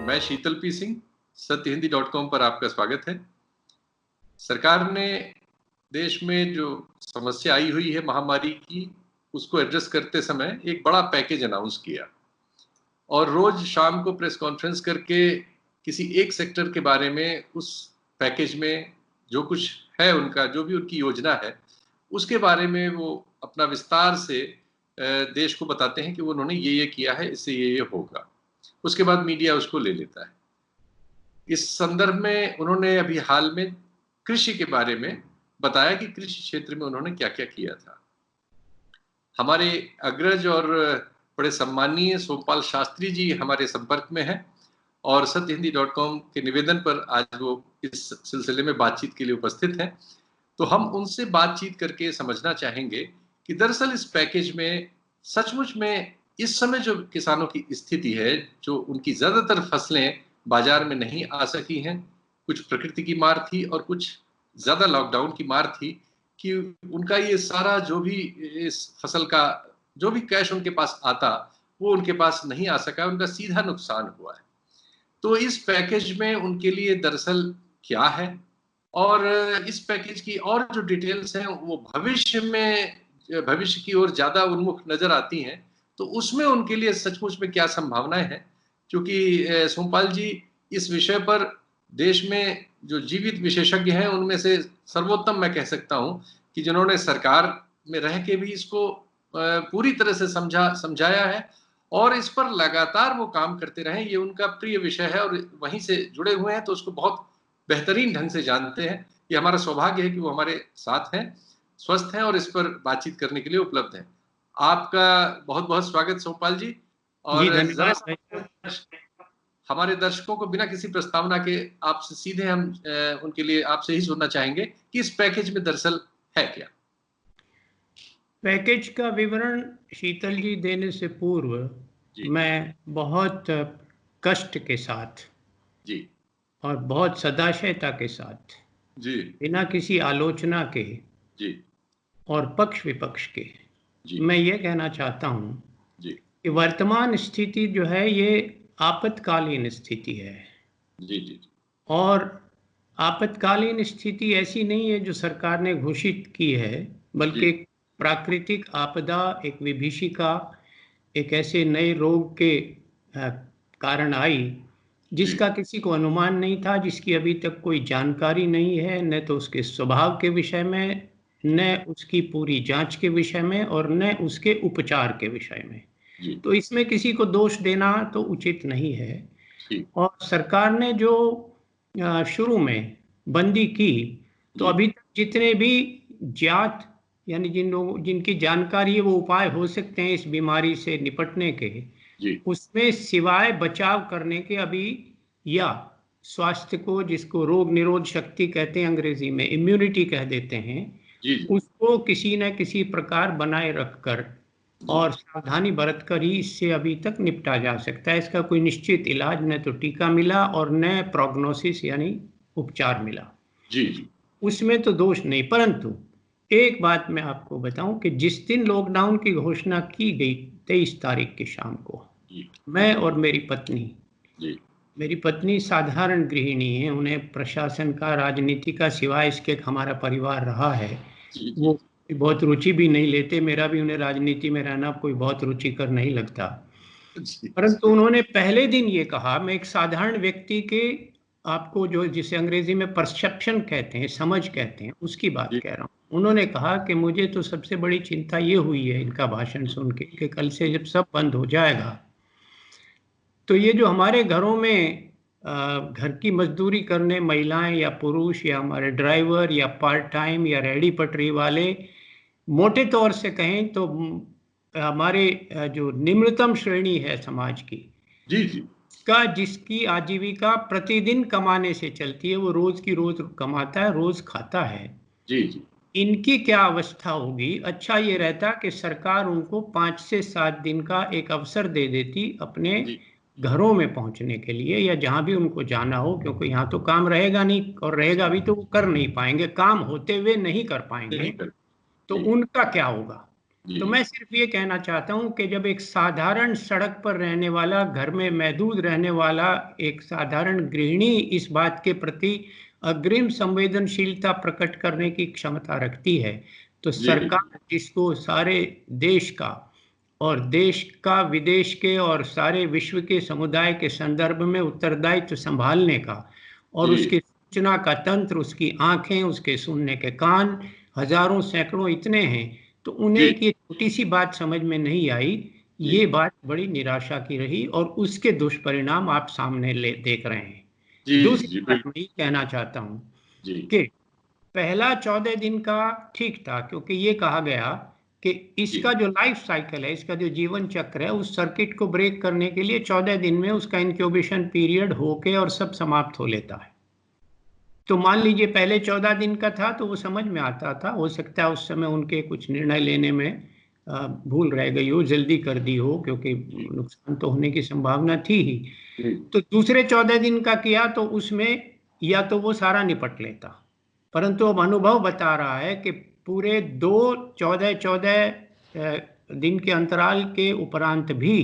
मैं शीतल पी सिंह, सत्यहिंदी.com पर आपका स्वागत है। सरकार ने देश में जो समस्या आई हुई है महामारी की, उसको एड्रेस करते समय एक बड़ा पैकेज अनाउंस किया और रोज शाम को प्रेस कॉन्फ्रेंस करके किसी एक सेक्टर के बारे में, उस पैकेज में जो कुछ है उनका, जो भी उनकी योजना है, उसके बारे में वो अपना विस्तार से देश को बताते हैं कि वो उन्होंने ये किया है, इससे ये होगा। उसके बाद मीडिया उसको ले लेता है। इस संदर्भ में उन्होंने अभी हाल में कृषि के बारे में बताया कि कृषि क्षेत्र में उन्होंने क्या क्या किया था। हमारे अग्रज और बड़े सम्मानीय सोमपाल शास्त्री जी हमारे संपर्क में हैं और सत्यहिंदी.com के निवेदन पर आज वो इस सिलसिले में बातचीत के लिए उपस्थित हैं। तो हम उनसे बातचीत करके समझना चाहेंगे कि दरअसल इस पैकेज में सचमुच में इस समय जो किसानों की स्थिति है, जो उनकी ज्यादातर फसलें बाजार में नहीं आ सकी हैं, कुछ प्रकृति की मार थी और कुछ ज्यादा लॉकडाउन की मार थी, कि उनका ये सारा जो भी इस फसल का जो भी कैश उनके पास आता वो उनके पास नहीं आ सका, उनका सीधा नुकसान हुआ है। तो इस पैकेज में उनके लिए दरअसल क्या है और इस पैकेज की और जो डिटेल्स हैं वो भविष्य की ओर ज्यादा उन्मुख नजर आती हैं, तो उसमें उनके लिए सचमुच में क्या संभावनाएं हैं। क्योंकि सोमपाल जी इस विषय पर देश में जो जीवित विशेषज्ञ हैं उनमें से सर्वोत्तम मैं कह सकता हूं कि जिन्होंने सरकार में रह के भी इसको पूरी तरह से समझाया है और इस पर लगातार वो काम करते रहे। ये उनका प्रिय विषय है और वहीं से जुड़े हुए हैं, तो उसको बहुत बेहतरीन ढंग से जानते हैं। ये हमारा सौभाग्य है कि वो हमारे साथ हैं, स्वस्थ हैं और इस पर बातचीत करने के लिए उपलब्ध हैं। आपका बहुत बहुत स्वागत सोमपाल जी। और हमारे दर्शकों को बिना किसी प्रस्तावना के आपसे सीधे हम उनके लिए आपसे ही सुनना चाहेंगे कि इस पैकेज में दरअसल है क्या। पैकेज का विवरण शीतल जी देने से पूर्व मैं बहुत कष्ट के साथ जी और बहुत सदाशयता के साथ जी बिना किसी आलोचना के जी और पक्ष विपक्ष के जी मैं ये कहना चाहता हूँ जी कि वर्तमान स्थिति जो है ये आपातकालीन स्थिति है। जी जी और आपातकालीन स्थिति ऐसी नहीं है जो सरकार ने घोषित की है, बल्कि प्राकृतिक आपदा, एक विभीषिका, एक ऐसे नए रोग के कारण आई जिसका किसी को अनुमान नहीं था, जिसकी अभी तक कोई जानकारी नहीं है, न तो उसके स्वभाव के विषय में, न उसकी पूरी जांच के विषय में और न उसके उपचार के विषय में। तो इसमें किसी को दोष देना तो उचित नहीं है। और सरकार ने जो शुरू में बंदी की, तो अभी तक जितने भी ज्ञात यानी जिनकी जानकारी है वो उपाय हो सकते हैं इस बीमारी से निपटने के, उसमें सिवाय बचाव करने के अभी, या स्वास्थ्य को, जिसको रोग निरोध शक्ति कहते हैं अंग्रेजी में, इम्यूनिटी कह देते हैं, उसको किसी न किसी प्रकार बनाए रखकर और सावधानी बरतकर ही इससे अभी तक निपटा जा सकता है। इसका कोई निश्चित इलाज न तो टीका मिला और न प्रोग्नोसिस यानी उपचार मिला। उसमें तो दोष नहीं, परंतु एक बात मैं आपको बताऊं कि जिस दिन लॉकडाउन की घोषणा की गई 23 तारीख की शाम को, मैं और मेरी पत्नी साधारण गृहिणी है, उन्हें प्रशासन का, राजनीति का सिवाय इसके हमारा परिवार रहा है, वो बहुत रुचि भी नहीं लेते। मेरा भी उन्हें राजनीति में रहना कोई बहुत रुचिकर नहीं लगता, परंतु उन्होंने पहले दिन ये कहा, मैं एक साधारण व्यक्ति के, आपको जो जिसे अंग्रेजी में परसेप्शन कहते हैं, समझ कहते हैं, उसकी बात कह रहा हूँ। उन्होंने कहा कि मुझे तो सबसे बड़ी चिंता ये हुई है इनका भाषण सुन के कि कल से जब सब बंद हो जाएगा तो ये जो हमारे घरों में घर की मजदूरी करने महिलाएं या पुरुष या हमारे ड्राइवर या पार्ट टाइम या रेहड़ी पटरी वाले, मोटे तौर से कहें तो हमारे जो निम्नतम श्रेणी है समाज की, का जिसकी आजीविका प्रतिदिन कमाने से चलती है, वो रोज की रोज कमाता है, रोज खाता है, इनकी क्या अवस्था होगी। अच्छा ये रहता कि सरकार उनको 5 से 7 दिन का एक अवसर दे देती अपने घरों में पहुंचने के लिए, या जहां भी उनको जाना हो, क्योंकि यहाँ तो काम रहेगा नहीं, और रहेगा भी तो वो कर नहीं पाएंगे, काम होते हुए नहीं कर पाएंगे, तो उनका क्या होगा। तो मैं सिर्फ ये कहना चाहता हूं कि जब एक साधारण सड़क पर रहने वाला, घर में महदूद रहने वाला एक साधारण गृहिणी इस बात के प्रति अग्रिम संवेदनशीलता प्रकट करने की क्षमता रखती है, तो सरकार जिसको सारे देश का और देश का, विदेश के और सारे विश्व के समुदाय के संदर्भ में उत्तरदायित्व संभालने का, और उसकी सूचना का तंत्र, उसकी आंखें, उसके सुनने के कान हजारों सैकड़ों इतने हैं, तो उन्हें एक ये छोटी सी बात समझ में नहीं आई। ये बात बड़ी निराशा की रही और उसके दुष्परिणाम आप सामने देख रहे हैं। दूसरी बात मैं ये कहना चाहता हूं कि पहला 14 दिन का ठीक था, क्योंकि ये कहा गया कि इसका जो लाइफ साइकिल है, इसका जो जीवन चक्र है, उस सर्किट को ब्रेक करने के लिए 14 दिन में उसका इंक्यूबेशन पीरियड होके और सब समाप्त हो लेता है। तो मान लीजिए पहले 14 दिन का था तो वो समझ में आता था, हो सकता है उस समय उनके कुछ निर्णय लेने में भूल रह गई हो, जल्दी कर दी हो, क्योंकि नुकसान तो होने की संभावना थी ही। तो दूसरे 14 दिन का किया तो उसमें या तो वो सारा निपट लेता, परंतु अब अनुभव बता रहा है कि पूरे 14 दिन के अंतराल के उपरांत भी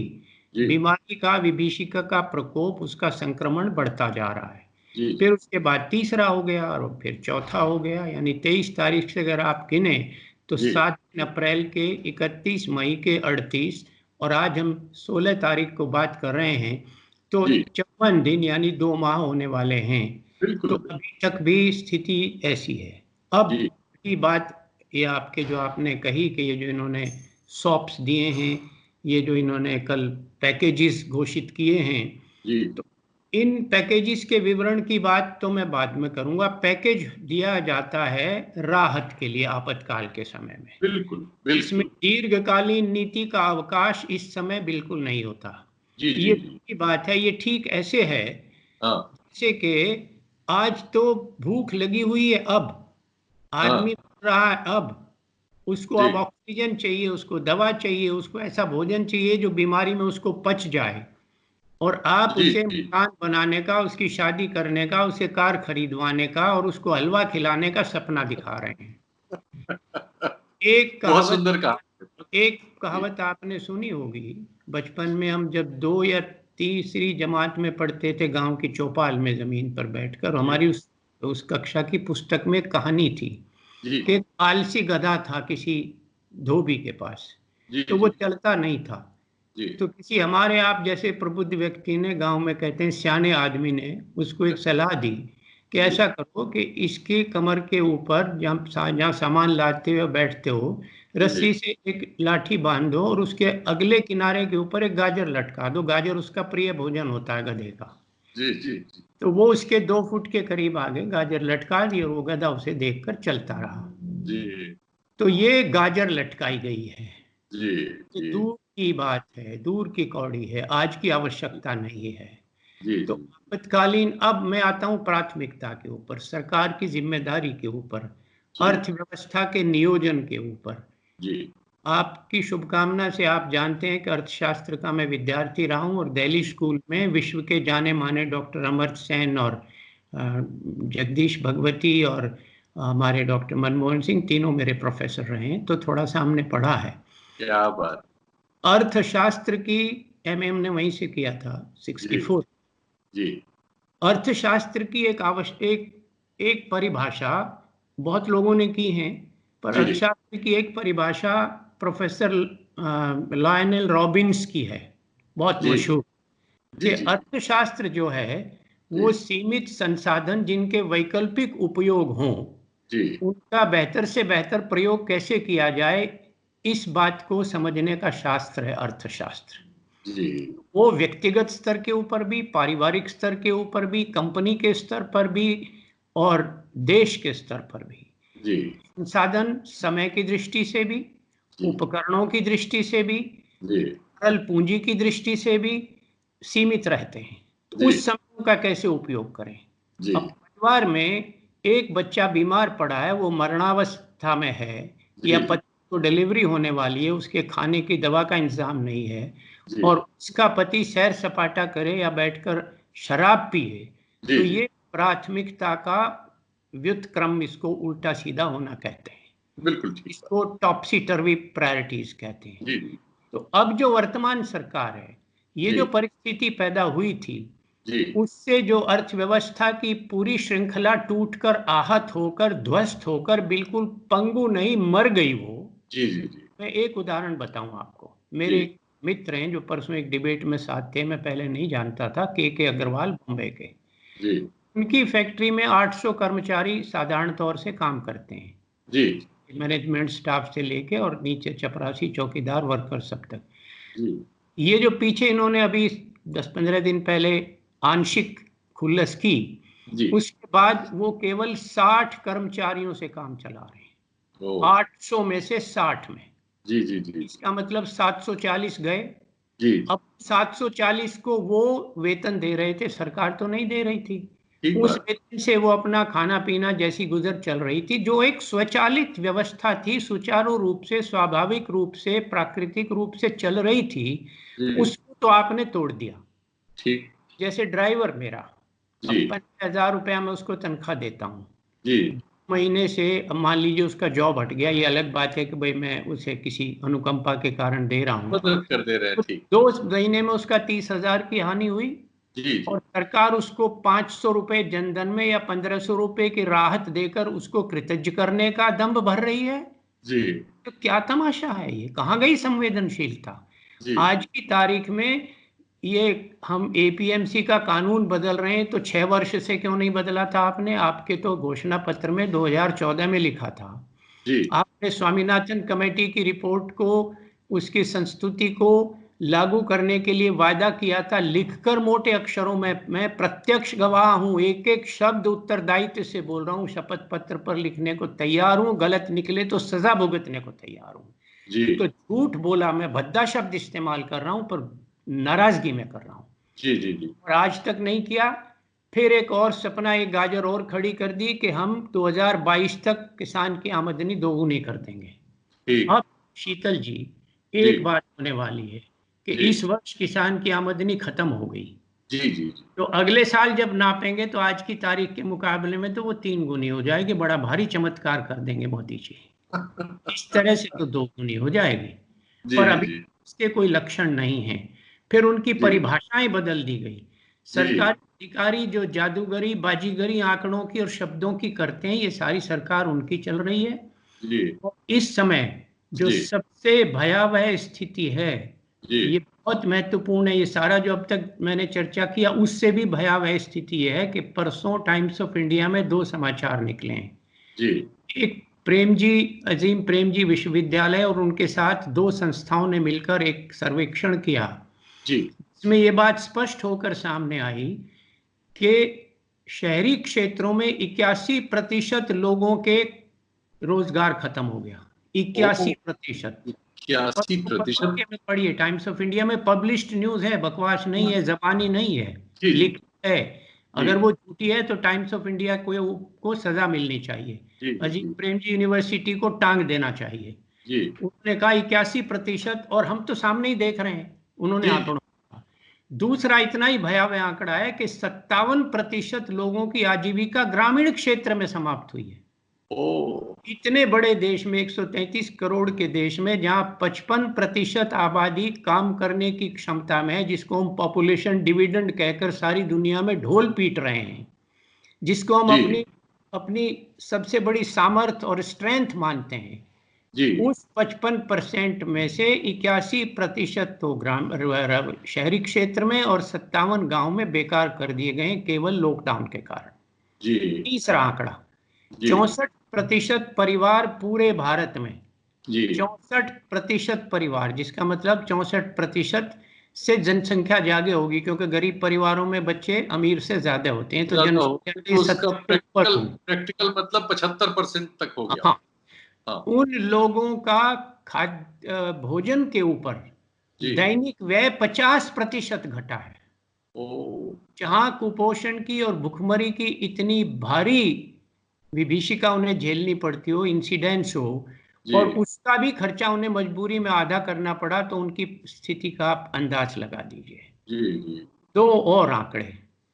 बीमारी का, विभीषिका का प्रकोप, उसका संक्रमण बढ़ता जा रहा है। फिर उसके बाद तीसरा हो गया और फिर चौथा हो गया, यानी 23 तारीख से अगर आप गिने तो 7 अप्रैल के, 31 मई के 38, और आज हम 16 तारीख को बात कर रहे हैं, तो 54 दिन यानी 2 माह होने वाले हैं। तो अभी तक भी स्थिति ऐसी है। अब की बात ये आपके जो आपने कही कि ये जो इन्होंने सॉप्स दिए हैं, ये जो इन्होंने कल पैकेजेस घोषित किए हैं, तो इन पैकेजेस के विवरण की बात तो मैं बाद में करूंगा। पैकेज दिया जाता है राहत के लिए आपातकाल के समय में, बिल्कुल। इसमें दीर्घकालीन नीति का अवकाश इस समय बिल्कुल नहीं होता। ये की बात है। ये ठीक ऐसे है जैसे कि आज तो भूख लगी हुई है, अब आदमी मर रहा है, अब उसको अब ऑक्सीजन चाहिए, उसको दवा चाहिए, उसको ऐसा भोजन चाहिए जो बीमारी में उसको पच जाए, और आप उसे मकान बनाने का, उसकी शादी करने का, उसे कार खरीदवाने का और उसको हलवा खिलाने का सपना दिखा रहे हैं। एक कहावत आपने सुनी होगी, बचपन में हम जब 2 या तीसरी जमात में पढ़ते थे गांव की चौपाल में जमीन पर बैठकर, हमारी उस कक्षा की पुस्तक में कहानी थी कि एक आलसी गधा था किसी धोबी के पास, तो वो चलता नहीं था। तो किसी हमारे आप जैसे प्रबुद्ध व्यक्ति ने, गांव में कहते हैं सियाने आदमी ने, उसको एक सलाह दी कि ऐसा करो कि इसके कमर के ऊपर जहाँ सामान लाते हो बैठते हो, रस्सी से एक लाठी बांध दो और उसके अगले किनारे के ऊपर एक गाजर लटका दो। गाजर उसका प्रिय भोजन होता है गधे का। तो वो उसके 2 फुट के करीब आगे गाजर लटका दी और वो गधा उसे देखकर चलता रहा। तो ये गाजर लटकाई गई है। तो दूर की बात है, दूर की कौड़ी है, आज की आवश्यकता नहीं है। तो आपातकालीन, अब मैं आता हूं प्राथमिकता के ऊपर, सरकार की जिम्मेदारी के ऊपर, अर्थव्यवस्था के नियोजन के ऊपर। आपकी शुभकामना से आप जानते हैं कि अर्थशास्त्र का मैं विद्यार्थी रहा हूं और दिल्ली स्कूल में विश्व के जाने माने डॉक्टर अमर्त्य सेन और जगदीश भगवती और हमारे डॉक्टर मनमोहन सिंह, तीनों मेरे प्रोफेसर रहे हैं, तो थोड़ा सा हमने पढ़ा है। क्या बात। अर्थशास्त्र की MM ने वहीं से किया था 64। अर्थशास्त्र की एक परिभाषा बहुत लोगों ने की है, पर अर्थशास्त्र की एक परिभाषा प्रोफेसर लायनल रॉबिन्स की है, बहुत मशहूर, कि अर्थशास्त्र जो है वो सीमित संसाधन जिनके वैकल्पिक उपयोग हों, उनका बेहतर से बेहतर प्रयोग कैसे किया जाए, इस बात को समझने का शास्त्र है अर्थशास्त्र। वो व्यक्तिगत स्तर के ऊपर भी, पारिवारिक स्तर के ऊपर भी, कंपनी के स्तर पर भी और देश के स्तर पर भी, संसाधन समय की दृष्टि से भी, उपकरणों की दृष्टि से भी, तरल पूंजी की दृष्टि से भी सीमित रहते हैं। तो उस समय का कैसे उपयोग करें। अब परिवार में एक बच्चा बीमार पड़ा है, वो मरणावस्था में है, या पति को डिलीवरी होने वाली है, उसके खाने की दवा का इंतजाम नहीं है, और उसका पति सैर सपाटा करे या बैठकर शराब पिए, तो ये प्राथमिकता का व्युत्क्रम, इसको उल्टा सीधा होना कहते हैं। बिल्कुल ठीक। इसको टॉपसी टर्वी प्रायोरिटीज कहते हैं। जी तो अब जो वर्तमान सरकार है, ये जी जो परिस्थिति पैदा हुई थी, जी उससे जो अर्थव्यवस्था की पूरी श्रृंखला टूटकर, आहत होकर, ध्वस्त होकर बिल्कुल पंगु नहीं मर गई वो। जी जी जी मैं एक उदाहरण बताऊं आपको। जी मेरे एक मित्र हैं जो परसों एक डिबेट में साथ थे, मैं पहले नहीं जानता था, के अग्रवाल, बॉम्बे के। जी उनकी फैक्ट्री में 800 कर्मचारी साधारण तौर से काम करते हैं, जी मैनेजमेंट स्टाफ से लेके और नीचे चपरासी, चौकीदार, वर्कर सब तक। जी ये जो पीछे इन्होंने अभी 10-15 दिन पहले आंशिक खुल्लस की, जी उसके बाद वो केवल 60 कर्मचारियों से काम चला रहे हैं, ओ 800 में से 60 में। जी जी जी इसका मतलब 740 गए। जी अब 740 को वो वेतन दे रहे थे, सरकार तो नहीं दे रही थी। ठीक उस बात। वेतन से वो अपना खाना पीना जैसी गुजर चल रही थी, जो एक स्वचालित व्यवस्था थी, सुचारू रूप से, स्वाभाविक रूप से, प्राकृतिक रूप से चल रही थी, जी उसको तो आपने तोड़ दिया। ठीक। जैसे ड्राइवर मेरा, जी अब 50,000 रुपया मैं उसको तनख्वाह देता हूँ, जी महीने से अब मान लीजिए उसका जॉब हट गया, ये अलग बात है कि भाई मैं उसे किसी अनुकंपा के कारण दे रहा हूँ, मदद कर दे रहे हैं, तो ठीक। 2 महीने में उसका 30,000 की हानि हुई, जी और जी सरकार उसको 500 रुपए जनधन में या 1500 रुपए की राहत देकर उसको कृतज्ञ करने का दंभ भर रही है। जी तो क्या तमाशा है ये, कहाँ गई संवेदनशीलता? जी आज की तारीख में ये हम एपीएमसी का कानून बदल रहे हैं, तो 6 वर्ष से क्यों नहीं बदला था आपने? आपके तो घोषणा पत्र में 2014 में लिखा था। जी आपने स्वामीनाथन कमेटी की रिपोर्ट को, उसकी संस्तुति को लागू करने के लिए वायदा किया था, लिखकर मोटे अक्षरों में। मैं प्रत्यक्ष गवाह हूं, एक एक शब्द उत्तरदायित्व से बोल रहा हूं, शपथ पत्र पर लिखने को तैयार हूं, गलत निकले तो सजा भुगतने को तैयार हूं। जी तो झूठ बोला, मैं भद्दा शब्द इस्तेमाल कर रहा हूं, पर नाराजगी में कर रहा हूं, जी जी जी और आज तक नहीं किया। फिर एक और सपना, एक गाजर और खड़ी कर दी कि हम 2022 तक किसान की आमदनी दोगुनी कर देंगे। ठीक। अब शीतल जी, जी एक बात होने वाली है कि जी इस वर्ष किसान की आमदनी खत्म हो गई, जी जी जी तो अगले साल जब नापेंगे तो आज की तारीख के मुकाबले में तो वो 3 गुनी हो जाएगी। बड़ा भारी चमत्कार कर देंगे मोदी जी, इस तरह से तो 2 गुनी हो जाएगी, जी पर अभी जी इसके कोई लक्षण नहीं है। फिर उनकी जी परिभाषाएं बदल दी गई। जी सरकारी अधिकारी जो जादूगरी, बाजीगरी आंकड़ों की और शब्दों की करते हैं, ये सारी सरकार उनकी चल रही है। जी और इस समय जो जी सबसे भयावह स्थिति है, जी ये बहुत महत्वपूर्ण है, ये सारा जो अब तक मैंने चर्चा किया उससे भी भयावह स्थिति ये है कि परसों टाइम्स ऑफ इंडिया में 2 समाचार निकले हैं। जी एक प्रेम जी, अजीम प्रेम जी विश्वविद्यालय और उनके साथ 2 संस्थाओं ने मिलकर एक सर्वेक्षण किया, जी इसमें ये बात स्पष्ट होकर सामने आई कि शहरी क्षेत्रों में 81% लोगों के रोजगार खत्म हो गया। ओ 81%। 81%। में पढ़िए, टाइम्स ऑफ इंडिया में पब्लिश्ड न्यूज है, बकवास नहीं है, जबानी नहीं है, जी जी लिखा है। जी अगर वो झूठी है तो टाइम्स ऑफ इंडिया को सजा मिलनी चाहिए, जी अजीम जी प्रेम जी यूनिवर्सिटी को टांग देना चाहिए। जी उन्होंने कहा 81%, और हम तो सामने ही देख रहे हैं, उन्होंने जी आंकड़ों कहा। दूसरा इतना ही भयावह आंकड़ा है कि 57% लोगों की आजीविका ग्रामीण क्षेत्र में समाप्त हुई है। ओ इतने बड़े देश में, 133 करोड़ के देश में, जहां 55% आबादी काम करने की क्षमता में है, जिसको हम पॉपुलेशन डिविडेंड कहकर सारी दुनिया में ढोल पीट रहे हैं, जिसको हम जी अपनी अपनी सबसे बड़ी सामर्थ्य और स्ट्रेंथ मानते हैं, जी उस 55% में से 81% तो शहरी क्षेत्र में और 57 गांव में बेकार कर दिए गए केवल लॉकडाउन के कारण। जी तीसरा आंकड़ा, जी 64% परिवार पूरे भारत में, जी 64% परिवार, जिसका मतलब 64% से जनसंख्या ज्यादा होगी, क्योंकि गरीब परिवारों में बच्चे अमीर से ज्यादा होते हैं, तो ज्यादा हो जनसंख्या तो के उसका 70 के ऊपर प्रैक्टिकल होगी। प्रैक्टिकल मतलब 75% तक हो गया। हाँ, हाँ उन लोगों का खाद्य भोजन के ऊपर जी दैनिक व्यय 50% घटा है। ओ जहां कुपोषण की और भुखमरी की इतनी भारी विभीषिका उन्हें झेलनी पड़ती हो, इंसिडेंस हो, जी और उसका भी खर्चा उन्हें मजबूरी में आधा करना पड़ा, तो उनकी स्थिति का आप अंदाज लगा दीजिए। जी जी दो और आंकड़े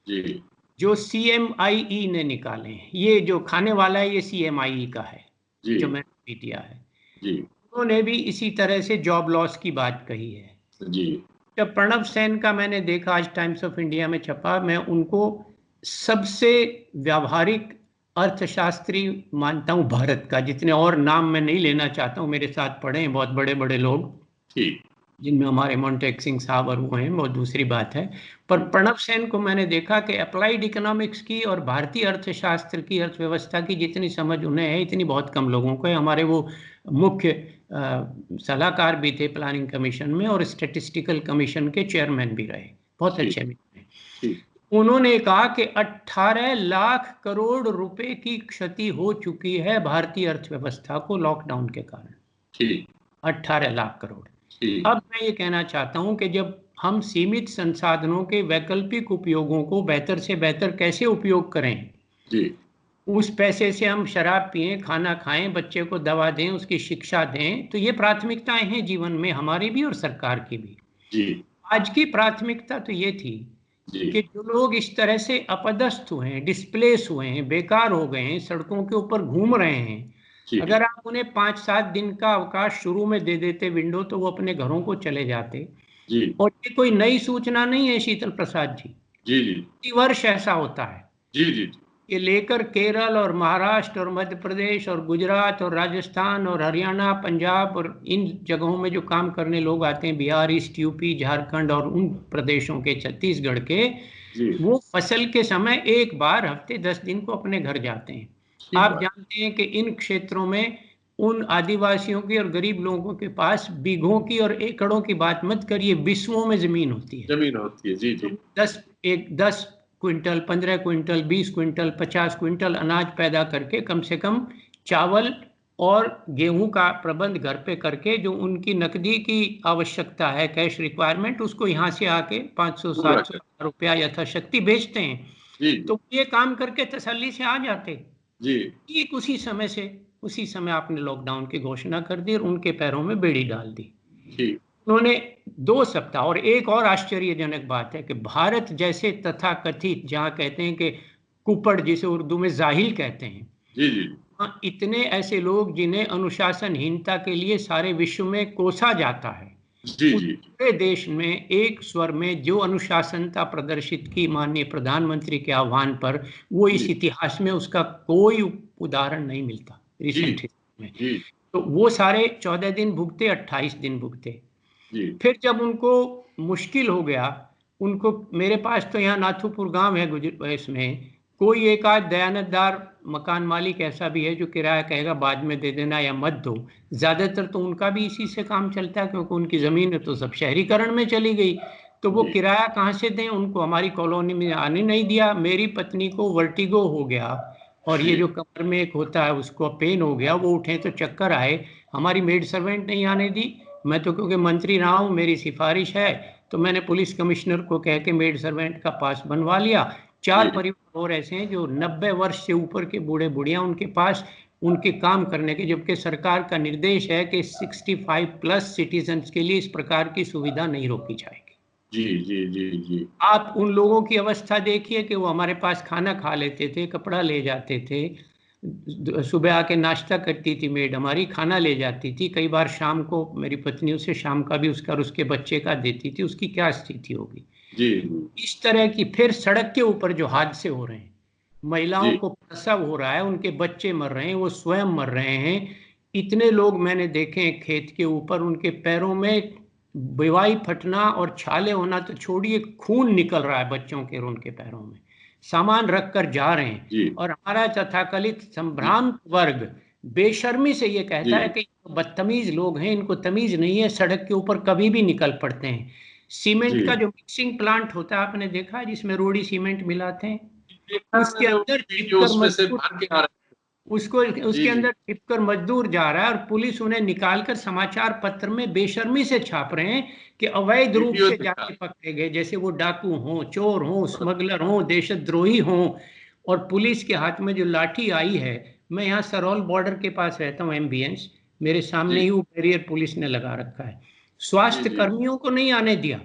जी जो सीएमआईई ने निकाले हैं, ये जो खाने वाला है ये सीएमआईई का है, जी जो मैं भी दिया है। जी उन्होंने भी इसी तरह से जॉब लॉस की बात कही है। जी जब प्रणब सेन का मैंने देखा, आज टाइम्स ऑफ इंडिया में छपा, मैं उनको सबसे व्यावहारिक अर्थशास्त्री मानता हूं भारत का। जितने और नाम मैं नहीं लेना चाहता हूं, मेरे साथ पढ़े हैं बहुत बड़े बड़े लोग, ठीक जिनमें हमारे मोन्टेक सिंह साहब और वो हैं, वो दूसरी बात है। पर प्रणब सेन को मैंने देखा कि अप्लाइड इकोनॉमिक्स की और भारतीय अर्थशास्त्र की, अर्थव्यवस्था की जितनी समझ उन्हें है, इतनी बहुत कम लोगों को है। हमारे वो मुख्य सलाहकार भी थे प्लानिंग कमीशन में, और स्टैटिस्टिकल कमीशन के चेयरमैन भी रहे, बहुत ठीक अच्छे मित्र हैं। ठीक उन्होंने कहा कि 18 लाख करोड़ रुपए की क्षति हो चुकी है भारतीय अर्थव्यवस्था को लॉकडाउन के कारण। ठीक 18 लाख करोड़। ठीक अब मैं ये कहना चाहता हूं कि जब हम सीमित संसाधनों के वैकल्पिक उपयोगों को बेहतर से बेहतर कैसे उपयोग करें, जी उस पैसे से हम शराब पिएं, खाना खाएं, बच्चे को दवा दें, उसकी शिक्षा दें, तो ये प्राथमिकताएं हैं जीवन में, हमारी भी और सरकार की भी। जी आज की प्राथमिकता तो ये थी जी कि जो लोग इस तरह से अपदस्थ हुए हैं, डिस्प्लेस हुए हैं, बेकार हो गए हैं, सड़कों के ऊपर घूम रहे हैं, जी अगर आप उन्हें 5-7 दिन का अवकाश शुरू में दे देते विंडो, तो वो अपने घरों को चले जाते। जी और ये कोई नई सूचना नहीं है शीतल प्रसाद जी, जी जी प्रतिवर्ष ऐसा होता है। जी जी ये लेकर केरल और महाराष्ट्र और मध्य प्रदेश और गुजरात और राजस्थान और हरियाणा, पंजाब और इन जगहों में जो काम करने लोग आते हैं, बिहार, ईस्ट यूपी, झारखंड और उन प्रदेशों के, छत्तीसगढ़ के, जी वो फसल के समय एक बार हफ्ते 10 दिन को अपने घर जाते हैं। ठीक आप बात जानते हैं कि इन क्षेत्रों में उन आदिवासियों की और गरीब लोगों के पास बीघों की और एकड़ों की बात मत करिए, विश्वों में जमीन होती है। जमीन होती है। जी तो जी 10 क्विंटल, 15 क्विंटल, 20 क्विंटल, 50 क्विंटल अनाज पैदा करके कम से कम चावल और गेहूं का प्रबंध घर पे करके, जो उनकी नकदी की आवश्यकता है, कैश रिक्वायरमेंट, उसको यहाँ से आके 500, पूरा 700 कर रुपया यथाशक्ति बेचते हैं। जी जी तो ये काम करके तसल्ली से आ जाते। जी ठीक उसी समय आपने लॉकडाउन की घोषणा कर दी और उनके पैरों में बेड़ी डाल दी। ठीक उन्होंने 2 सप्ताह, और एक और आश्चर्यजनक बात है कि भारत जैसे तथाकथित, जहाँ कहते हैं कि कुपड़, जिसे उर्दू में जाहिल कहते हैं, जी जी हाँ, इतने ऐसे लोग जिन्हें अनुशासनहीनता के लिए सारे विश्व में कोसा जाता है, जी उस जी पूरे देश में एक स्वर में जो अनुशासनता प्रदर्शित की माननीय प्रधानमंत्री के आह्वान पर, वो इस जी इतिहास में उसका कोई उदाहरण नहीं मिलता जी रिसेंट हिस्ट्री में। जी तो वो सारे 14 दिन भुगते, 28 दिन भुगते। जी फिर जब उनको मुश्किल हो गया, उनको, मेरे पास तो यहाँ नाथुपुर गांव है इसमें, कोई एक आध दयानतदार मकान मालिक ऐसा भी है जो किराया कहेगा बाद में दे देना या मत दो। ज्यादातर तो उनका भी इसी से काम चलता है, क्योंकि उनकी जमीन तो सब शहरीकरण में चली गई। तो वो जी किराया कहाँ से दें, उनको हमारी कॉलोनी में आने नहीं दिया। मेरी पत्नी को वर्टिगो हो गया, और ये जी जो कमर में एक होता है उसको पेन हो गया, वो उठे तो चक्कर आए, हमारी मेड सर्वेंट नहीं आने दी। मैं तो क्योंकि मंत्री रहा हूँ, मेरी सिफारिश है, तो मैंने पुलिस कमिश्नर को कह के मेड सर्वेंट का पास बनवा लिया। 4 जी परिवार और ऐसे हैं जो 90 वर्ष से ऊपर के बूढ़े बुढ़िया उनके पास, उनके काम करने के, जबकि सरकार का निर्देश है कि 65+ सिटीजन्स के लिए इस प्रकार की सुविधा नहीं रोकी जाएगी। जी जी जी जी आप उन लोगों की अवस्था देखिए कि वो हमारे पास खाना खा लेते थे, कपड़ा ले जाते थे, सुबह आके नाश्ता करती थी मेड हमारी, खाना ले जाती थी, कई बार शाम को मेरी पत्नी उसे शाम का भी उसका और उसके बच्चे का देती थी, उसकी क्या स्थिति होगी। जी इस तरह की, फिर सड़क के ऊपर जो हादसे हो रहे हैं, महिलाओं जी को प्रसव हो रहा है, उनके बच्चे मर रहे हैं, वो स्वयं मर रहे हैं। इतने लोग मैंने देखे हैं खेत के ऊपर, उनके पैरों में बेवाई फटना और छाले होना तो छोड़िए, खून निकल रहा है बच्चों के और उनके पैरों में, सामान रख कर जा रहे हैं। जी और हमारा तथाकथित जी संभ्रांत वर्ग बेशर्मी से ये कहता है कि बदतमीज लोग हैं, इनको तमीज नहीं है, सड़क के ऊपर कभी भी निकल पड़ते हैं। सीमेंट का जी जो मिक्सिंग प्लांट होता है, आपने देखा है, जिसमें रोड़ी सीमेंट मिलाते हैं, देखा उसके मैंने वो अंदर वीडियो, छिपकर उसमें से मजदूर, भर के आ रहे उसको जी उसके जी अंदर छिपकर मजदूर जा रहा है, और पुलिस उन्हें निकालकर समाचार पत्र में बेशर्मी से छाप रहे हैं कि अवैध रूप वीडियो से देखा जाके पकड़े गए, जैसे वो डाकू हों, चोर हों, स्मगलर हों, देशद्रोही हों। और पुलिस के हाथ में जो लाठी आई है, मैं यहाँ सरौल बॉर्डर के पास रहता हूँ, एम्बियंस, मेरे सामने जी ही वो बैरियर पुलिस ने लगा रखा है, जी स्वास्थ्य जी कर्मियों को नहीं आने दिया।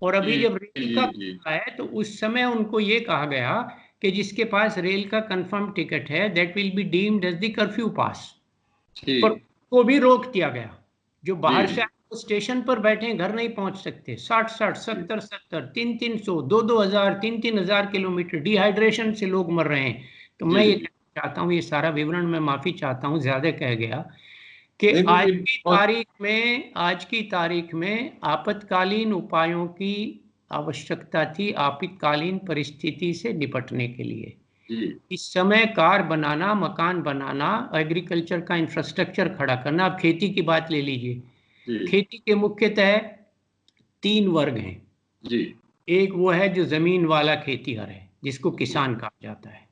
और जी अभी जब रेल जी का जी है, तो उस समय उनको ये कहा गया कि जिसके पास रेल का कंफर्म टिकट है, that will be deemed as the curfew pass. पर को भी रोक दिया गया। जो बाहर जी, से स्टेशन पर बैठे घर नहीं पहुंच सकते, 60-60, 70-70, 300-300, 2,000, 3,000 किलोमीटर डिहाइड्रेशन से लोग मर रहे हैं। तो मैं ये कहना चाहता हूँ, ये सारा विवरण मैं माफी चाहता हूँ, ज्यादा कह गया, कि आज की तारीख में आपातकालीन उपायों की आवश्यकता थी, आपातकालीन परिस्थिति से निपटने के लिए। इस समय कार बनाना, मकान बनाना, एग्रीकल्चर का इंफ्रास्ट्रक्चर खड़ा करना, आप खेती की बात ले लीजिए, खेती के मुख्यतः 3 वर्ग हैं जी। एक वो है जो जमीन वाला खेतीहर है, जिसको किसान कहा जाता है।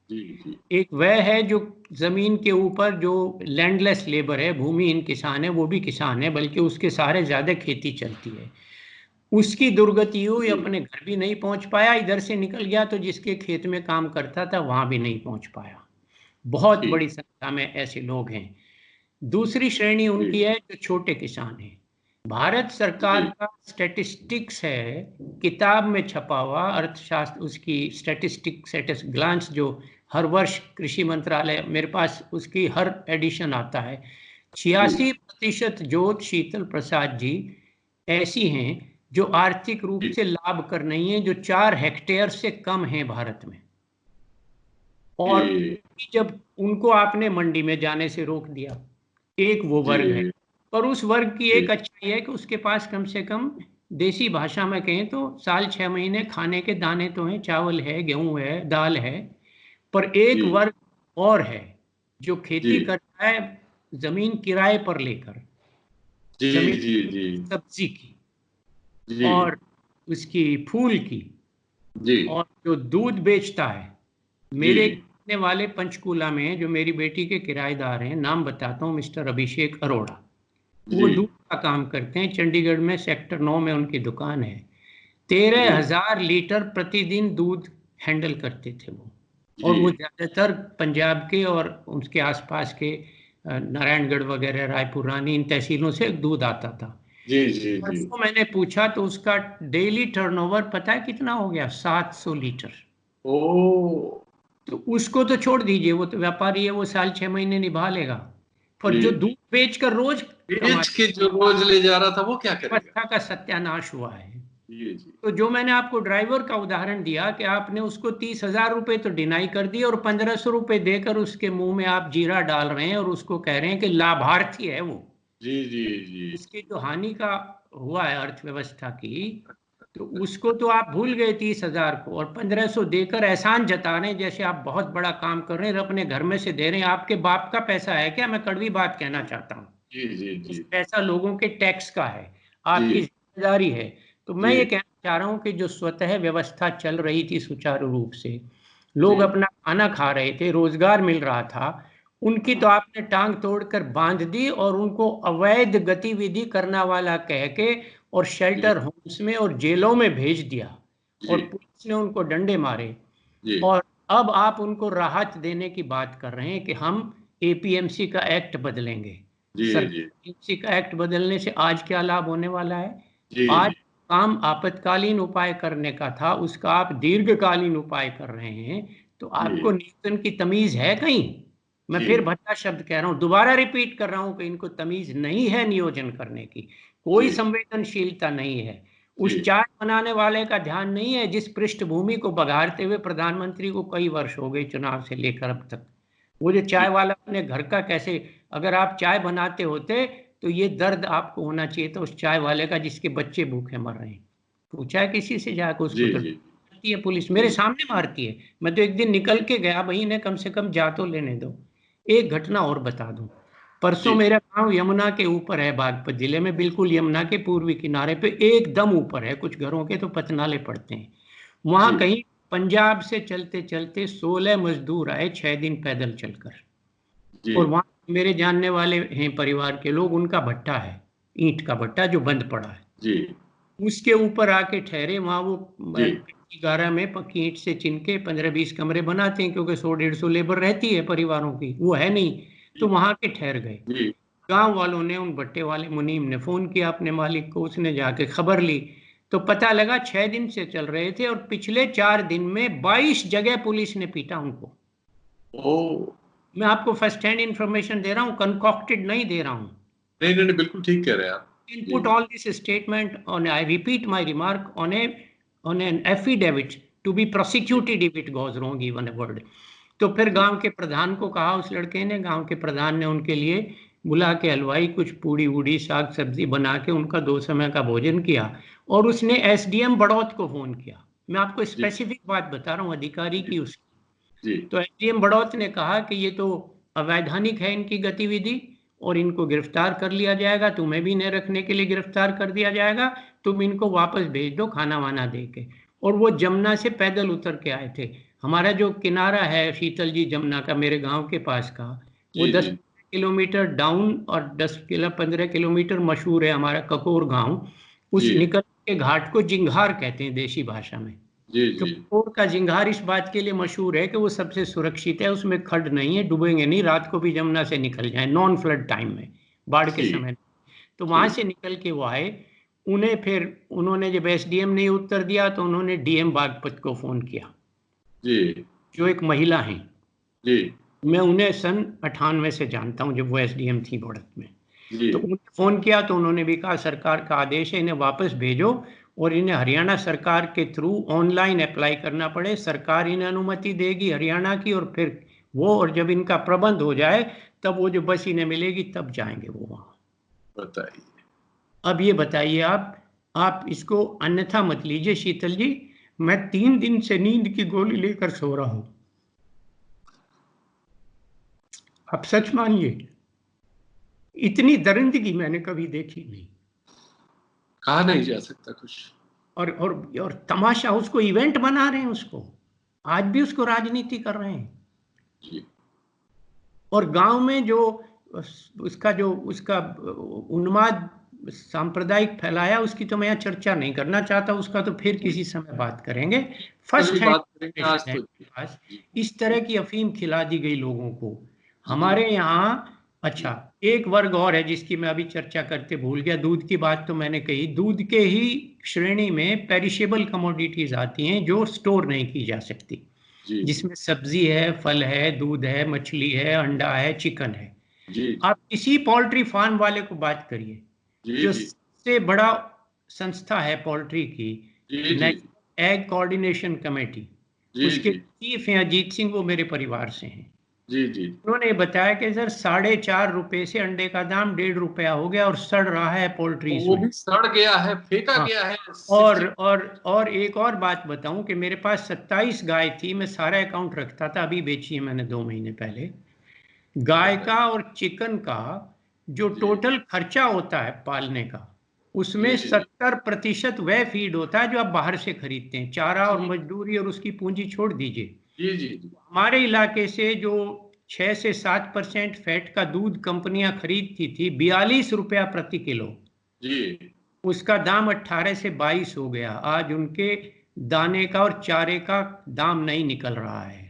एक वह है जो जमीन के ऊपर जो लैंडलेस लेबर है, भूमिहीन किसान है, वो भी किसान है, बल्कि उसके सहारे ज्यादा खेती चलती है। उसकी दुर्गति हुई, अपने घर भी नहीं पहुंच पाया, इधर से निकल गया तो जिसके खेत में काम करता था वहां भी नहीं पहुंच पाया। बहुत बड़ी संख्या में ऐसे लोग हैं। दूसरी श्रेणी उनकी है जो छोटे किसान हैं। भारत सरकार का स्टैटिस्टिक्स है, किताब में छपा हुआ अर्थशास्त्र, उसकी स्टैटिस्टिक्स ग्लांस जो हर वर्ष कृषि मंत्रालय, मेरे पास उसकी हर एडिशन आता है। 86% जोत शीतल प्रसाद जी ऐसी हैं जो आर्थिक रूप से लाभ कर नहीं है, जो 4 हेक्टेयर से कम है भारत में। और जब उनको आपने मंडी में जाने से रोक दिया, एक वो वर्ग है। और उस वर्ग की एक अच्छाई है कि उसके पास कम से कम, देसी भाषा में कहें तो, साल 6 महीने खाने के दाने तो हैं, चावल है, गेहूं है, दाल है। पर एक वर्ग और है जो खेती करता है जमीन किराए पर लेकर, जमीन सब्जी की और उसकी फूल की, और जो दूध बेचता है। मेरे रहने वाले पंचकूला में जो मेरी बेटी के किराएदार हैं, नाम बताता हूँ, मिस्टर अभिषेक अरोड़ा, वो दूध का काम करते हैं। चंडीगढ़ में सेक्टर 9 में उनकी दुकान है। 13,000 लीटर प्रतिदिन दूध हैंडल करते थे वो, और वो ज्यादातर पंजाब के और उसके आसपास के नारायणगढ़ वगैरह, रायपुर, रानी, इन तहसीलों से दूध आता था। परसों मैंने पूछा तो उसका डेली टर्नओवर पता है कितना हो गया? 700 लीटर। तो उसको तो छोड़ दीजिए, वो तो व्यापारी है, वो साल 6 महीने निभा लेगा। पर जो दूध बेचकर रोज जो रोज ले जा रहा था वो क्या करेगा? व्यवस्था का सत्यानाश हुआ है। तो जो मैंने आपको ड्राइवर का उदाहरण दिया कि आपने उसको 30,000 रुपए तो डिनाई कर दिए और 1,500 रुपए देकर उसके मुंह में आप जीरा डाल रहे हैं और उसको कह रहे हैं कि लाभार्थी है वो। इसकी जो हानि का हुआ है अर्थव्यवस्था की, तो उसको तो आप भूल गए 30,000 को, और 1,500 देकर एहसान जता रहे हैं जैसे आप बहुत बड़ा काम कर रहे हैं, अपने घर में से दे रहे हैं। आपके बाप का पैसा है क्या? मैं कड़वी बात कहना चाहता हूँ। पैसा लोगों के टैक्स का है, आपकी जिम्मेदारी है। तो मैं ये कहना चाह रहा हूँ कि जो स्वतः व्यवस्था चल रही थी सुचारू रूप से, लोग अपना खाना खा रहे थे, रोजगार मिल रहा था, उनकी तो आपने टांग तोड़कर बांध दी और उनको अवैध गतिविधि करने वाला कह के और शेल्टर होम्स में और जेलों में भेज दिया, और पुलिस ने उनको डंडे मारे। और अब आप उनको राहत देने की बात कर रहे हैं कि हम एपीएमसी का एक्ट बदलेंगे। एपीएमसी का एक्ट बदलने से आज क्या लाभ होने वाला है? आज काम आपातकालीन उपाय करने का था, उसका आप दीर्घकालीन उपाय कर रहे हैं। तो आपको नियोजन की तमीज है कहीं? मैं फिर भद्दा शब्द कह रहा हूं, दोबारा रिपीट कर रहा हूं कि इनको तमीज नहीं है नियोजन करने की, कोई संवेदनशीलता नहीं है। उस चाय बनाने वाले का ध्यान नहीं है जिस पृष्ठभूमि को बघारते हुए प्रधानमंत्री को कई वर्ष हो गए चुनाव से लेकर अब तक। वो जो चाय वाला अपने घर का कैसे, अगर आप चाय बनाते होते तो ये दर्द आपको होना चाहिए था उस चाय वाले का जिसके बच्चे भूखे मर रहे हैं। पूछा है किसी से जाकर? उसको तो मारती है पुलिस, मेरे सामने मारती है। मैं तो एक दिन निकल के गया, भाई ने कम से कम जा तो लेने दो। एक घटना और बता दूं, परसों मेरा गांव यमुना के ऊपर है, बागपत जिले में, बिल्कुल यमुना के पूर्वी किनारे पे, एकदम ऊपर है, कुछ घरों के तो पतनाले पड़ते हैं। वहां कहीं पंजाब से चलते चलते 16 मजदूर आए 6 दिन पैदल चलकर, और वहां मेरे जानने वाले हैं परिवार के लोग, उनका भट्टा है, ईंट का भट्टा जो बंद पड़ा है, उसके ऊपर आके ठहरे। वहां वो 11 में पक्की ईंट से चिनके 15-20 कमरे बनाते हैं, क्योंकि 100-150 लेबर रहती है परिवारों की, वो है नहीं, तो वहां के ठहर गए। गांव वालों ने उन भट्टे वाले मुनीम ने फोन किया अपने मालिक को, उसने जाके खबर ली, तो पता लगा 6 दिन से चल रहे थे और पिछले 4 दिन में 22 जगह पुलिस ने पीटा उनको। मैं आपको फर्स्ट हैंड इंफॉर्मेशन दे रहा हूँ, कंकॉक्टेड नहीं दे रहा हूँ। नहीं नहीं नहीं, बिल्कुल ठीक कह रहे हैं आप। Input all this statement on, I repeat my remark, on an affidavit to be prosecuted if it goes wrong even a word. तो फिर गांव के प्रधान को कहा उस लड़के ने, गांव के प्रधान ने उनके लिए बुला के हलवाई कुछ पूड़ी वूड़ी साग सब्जी बना के उनका 2 समय का भोजन किया, और उसने एसडीएम बड़ौत को फोन किया। मैं आपको स्पेसिफिक बात बता रहा हूँ अधिकारी की उसकी। तो एसडीएम बड़ौत ने कहा कि ये तो अवैधानिक है इनकी गतिविधि और इनको गिरफ्तार कर लिया जाएगा, तुम्हें भी न रखने के लिए गिरफ्तार कर दिया जाएगा, तुम इनको वापस भेज दो खाना वाना दे के। और वो जमुना से पैदल उतर के आए थे। हमारा जो किनारा है शीतल जी जमुना का मेरे गांव के पास का, वो 10 किलोमीटर डाउन और 15 किलोमीटर मशहूर है हमारा ककोर गांव। उस निकल के घाट को जिंघार कहते हैं देशी भाषा में। तो ककोर का जिंघार इस बात के लिए मशहूर है कि वो सबसे सुरक्षित है, उसमें खड्ड नहीं है, डूबेंगे नहीं, रात को भी जमुना से निकल जाए, नॉन फ्लड टाइम में, बाढ़ के समय। तो वहां से निकल के वो आए। उन्हें फिर उन्होंने जब एसडीएम ने उत्तर दिया तो उन्होंने डीएम बागपत को फोन किया जो एक महिला हैं। मैं उन्हें सन 98 से जानता हूं जब वो एसडीएम थी बढ़त में। तो उन्हें फोन किया तो उन्होंने भी कहा सरकार का आदेश है, इन्हें वापस भेजो और इन्हें हरियाणा सरकार के थ्रू ऑनलाइन अप्लाई करना पड़े, सरकार इन्हें अनुमति देगी हरियाणा की, और फिर वो, और जब इनका प्रबंध हो जाए तब वो जो बस इन्हें मिलेगी तब जाएंगे वो वहां। बताइए अब ये बताइए आप इसको अन्यथा मत लीजिए शीतल जी, मैं 3 दिन से नींद की गोली लेकर सो रहा हूं। आप सच मानिए इतनी दरिंदगी मैंने कभी देखी नहीं, कहा नहीं जा सकता कुछ। और तमाशा, उसको इवेंट बना रहे हैं, उसको आज भी उसको राजनीति कर रहे हैं। और गांव में जो उसका उन्माद सांप्रदायिक फैलाया, उसकी तो मैं यहाँ चर्चा नहीं करना चाहता, उसका तो फिर किसी समय बात करेंगे। फर्स्ट हैंड इस तरह की अफीम खिला दी गई लोगों को हमारे यहाँ। अच्छा, एक वर्ग और है जिसकी मैं अभी चर्चा करते भूल गया, दूध की बात तो मैंने कही। दूध के ही श्रेणी में पेरिशेबल कमोडिटीज आती हैं जो स्टोर नहीं की जा सकती, जिसमें सब्जी है, फल है, दूध है, मछली है, अंडा है, चिकन है। आप किसी पोल्ट्री फार्म वाले को बात करिए, जो सबसे बड़ा संस्था है पोल्ट्री की, नेशनल एग कोऑर्डिनेशन कमेटी, उसके चीफ हैं अजीत सिंह, वो मेरे परिवार से हैं। उन्होंने बताया कि सर 4.5 रुपए से अंडे का दाम 1.5 रुपया हो गया और सड़ रहा है पोल्ट्री, वो भी सड़ गया है, फेंका गया है। और एक और बात बताऊं कि मेरे पास 27 गाय थी, मैं सारा अकाउंट रखता था, अभी बेची है मैंने 2 महीने पहले। गाय का और चिकन का जो टोटल खर्चा होता है पालने का, उसमें 70% वह फीड होता है जो आप बाहर से खरीदते हैं, चारा और मजदूरी और उसकी पूंजी छोड़ दीजिए। हमारे इलाके से जो 6 से 7% फैट का दूध कंपनियां खरीदती थी 42 रुपया प्रति किलो, उसका दाम 18 से 22 हो गया। आज उनके दाने का और चारे का दाम नहीं निकल रहा है।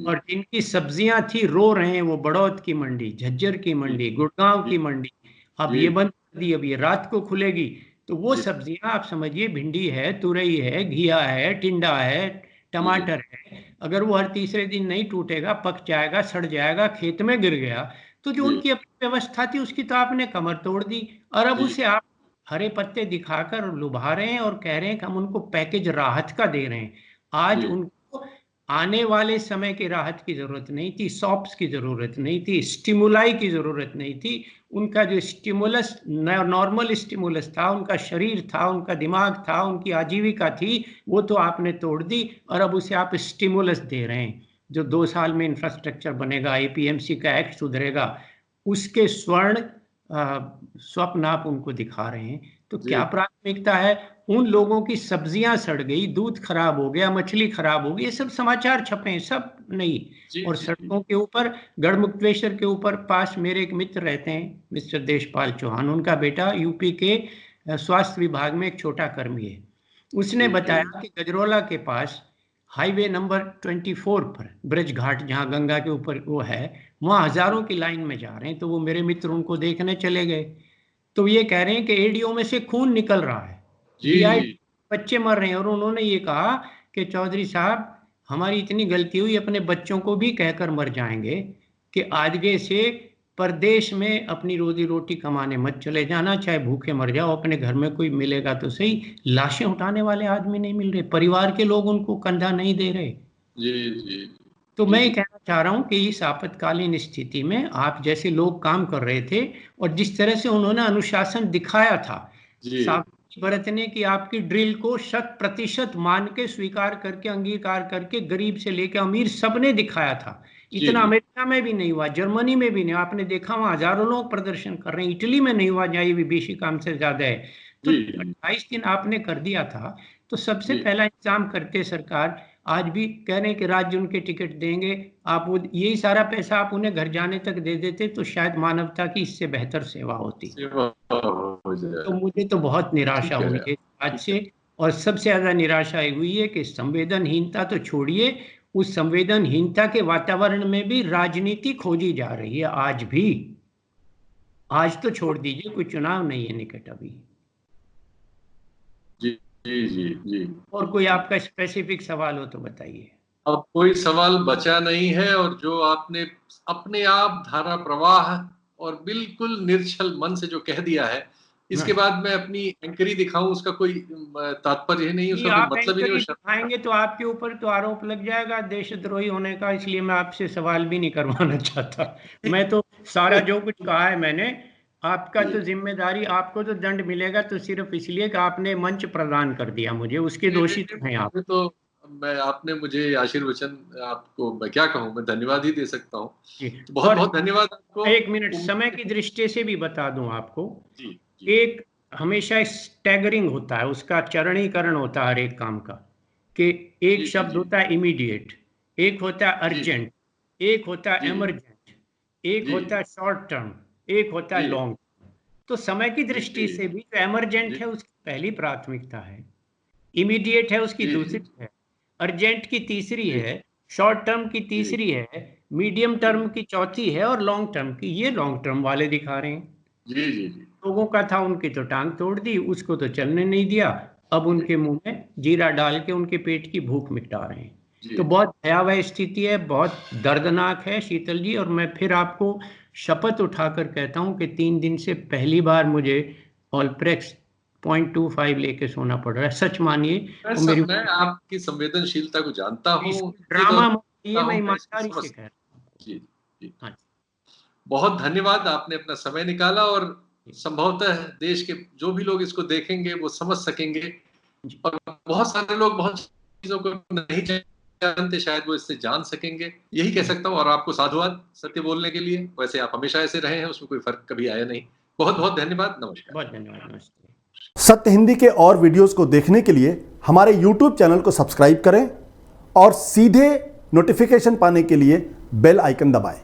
और जिनकी सब्जियां थी रो रहे हैं, वो बड़ौत की मंडी, झज्जर की मंडी, गुड़गांव की मंडी, अब ये बंद कर दी, अब ये रात को खुलेगी। तो वो सब्जियां आप समझिए, भिंडी है, तुरई है, घिया है, टिंडा है, टमाटर है, अगर वो हर तीसरे दिन नहीं टूटेगा, पक जाएगा, सड़ जाएगा, खेत में गिर गया, तो जो उनकी अपनी व्यवस्था थी उसकी तो आपने कमर तोड़ दी। और अब उसे आप हरे पत्ते दिखाकर लुभा रहे हैं और कह रहे हैं कि हम उनको पैकेज राहत का दे रहे हैं। आज उनको आने वाले समय की राहत की जरूरत नहीं थी, सॉप्स की जरूरत नहीं थी, स्टिमुलाई की जरूरत नहीं थी। उनका जो स्टिमुलस नॉर्मल स्टिमुलस था, उनका शरीर था, उनका दिमाग था, उनकी आजीविका थी, वो तो आपने तोड़ दी और अब उसे आप स्टिमुलस दे रहे हैं। जो 2 साल में इंफ्रास्ट्रक्चर बनेगा, एपीएमसी का एक्ट सुधरेगा, उसके स्वर्ण स्वप्न आप उनको दिखा रहे हैं। तो क्या प्राथमिकता है? उन लोगों की सब्जियां सड़ गई, दूध खराब हो गया, मछली खराब हो गई, ये सब समाचार छपे हैं, सब नहीं। और सड़कों के ऊपर, गढ़मुक्तेश्वर के ऊपर पास मेरे एक मित्र रहते हैं, मिस्टर देशपाल चौहान, उनका बेटा यूपी के स्वास्थ्य विभाग में एक छोटा कर्मी है। उसने बताया कि गजरौला के पास हाईवे नंबर 24 पर ब्रज घाट, जहाँ गंगा के ऊपर वो है, वहाँ हजारों की लाइन में जा रहे हैं। तो वो मेरे मित्र उनको देखने चले गए, तो ये कह रहे हैं कि एडीओ में से खून निकल रहा है, बच्चे मर रहे हैं। और उन्होंने ये कहा कि चौधरी साहब, हमारी इतनी गलती हुई, अपने बच्चों को भी कहकर मर जाएंगे, कि आगे से परदेश में अपनी रोजी रोटी कमाने मत चले जाना, चाहे भूखे मर जाओ, अपने घर में कोई मिलेगा तो सही। लाशें उठाने वाले आदमी नहीं मिल रहे, परिवार के लोग उनको कंधा नहीं दे रहे। जी जी तो जी मैं ये जी कहना चाह रहा हूं कि इस आपातकालीन स्थिति में आप जैसे लोग काम कर रहे थे और जिस तरह से उन्होंने अनुशासन दिखाया था, जी सावधानी बरतने की आपकी ड्रिल को 100% मान के स्वीकार करके अंगीकार करके गरीब से लेकर अमीर सबने दिखाया था। जी इतना जी अमेरिका में भी नहीं हुआ, जर्मनी में भी नहीं, आपने देखा वहां हजारों लोग प्रदर्शन कर रहे हैं, इटली में नहीं हुआ जहाँ ये विदेशी काम से ज्यादा है। तो जी 28 दिन आपने कर दिया था, तो सबसे जी पहला इंतजाम करते सरकार। आज भी कह रहे हैं कि राज्य उनके टिकट देंगे, आप वो यही सारा पैसा आप उन्हें घर जाने तक दे देते तो शायद मानवता की इससे बेहतर सेवा होती। सेवा हो तो जाए। मुझे तो बहुत निराशा ठीक हुई है है आज ठीक से। है। और सबसे ज्यादा निराशा ये हुई है कि संवेदनहीनता तो छोड़िए, उस संवेदनहीनता के वातावरण में भी राजनीति खोजी जा रही है आज भी। आज तो छोड़ दीजिए, कोई चुनाव नहीं है निकट अभी। जी जी जी जी और कोई आपका स्पेसिफिक सवाल हो तो बताइए। अब कोई सवाल बचा नहीं है, और जो आपने अपने आप धारा प्रवाह और बिल्कुल निर्छल मन से जो कह दिया है, इसके बाद मैं अपनी एंकरी दिखाऊं, उसका कोई तात्पर्य नहीं, जी, उसका कोई आप मतलब ही नहीं। एंकरी वो दिखाएंगे तो आपके ऊपर तो आरोप लग जाएगा देशद्रोही होने का, इसलिए मैं आपसे सवाल भी नहीं करवाना चाहता। मैं तो सारा जो कुछ कहा है मैंने, आपका तो जिम्मेदारी, आपको तो दंड मिलेगा तो सिर्फ इसलिए कि आपने मंच प्रदान कर दिया मुझे, उसके दोषी तो हैं आप। तो मैं, आपने मुझे आशीर्वचन, आपको मैं क्या कहूँ, मैं धन्यवाद ही दे सकता हूँ। जी, तो बहुत और बहुत धन्यवाद आपको। एक मिनट समय की दृष्टि से भी बता दूं आपको, जी जी एक हमेशा स्टैगरिंग होता है, उसका चरणीकरण होता है हर एक काम का, कि एक जी जी शब्द जी होता है इमीडिएट, एक होता है जी अर्जेंट, एक होता है जी इमरजेंट, एक जी होता है शॉर्ट टर्म, एक होता है जी लॉन्ग। तो समय की जी दृष्टि से भी जो इमरजेंट जी है उसकी पहली प्राथमिकता है, इमीडिएट है उसकी जी जी दूसरी है, अर्जेंट की तीसरी जी है, शॉर्ट टर्म की जी तीसरी है, मीडियम जी टर्म की चौथी है, और लॉन्ग टर्म की ये लॉन्ग टर्म वाले दिखा रहे हैं। जी जी जी लोगों का था, उनकी तो टांग तोड़ दी, उसको तो चलने नहीं दिया, अब उनके मुंह में जीरा डाल के उनके पेट की भूख मिटा रहे हैं। जी तो बहुत भयावह स्थिति है, बहुत दर्दनाक है शीतल जी। और मैं फिर आपको शपथ उठाकर कहता हूं कि 3 दिन से पहली बार मुझे ऑलप्रेक्स 0.25 लेके सोना पड़ रहा है, सच मानिए। और मेरी मैं आपकी संवेदनशीलता को जानता हूँ, उचित और ड्रामा मत जानता ये मैं हूँ, मैं इसकी ईमानदारी समझ से कह सकता रहा हूँ। जी जी। हूँ। हाँ बहुत धन्यवाद, आपने अपना समय निकाला, और जी संभवतः देश के जो भी लोग इसको देखेंगे वो समझ सकेंगे। जी। और बहुत सारे लोग बहुत चीजों को नहीं जानते, शायद वो इससे जान सकेंगे, यही कह सकता हूँ। और आपको साधुवाद सत्य बोलने के लिए, वैसे आप हमेशा ऐसे रहे हैं, उसमें कोई फर्क कभी आया नहीं। बहुत बहुत धन्यवाद, नमस्कार। बहुत धन्यवाद, नमस्ते। सत्य हिंदी के और वीडियोस को देखने के लिए हमारे YouTube चैनल को सब्सक्राइब करें और सीधे नोटिफिकेशन पाने के लिए बेल आइकन दबाएं।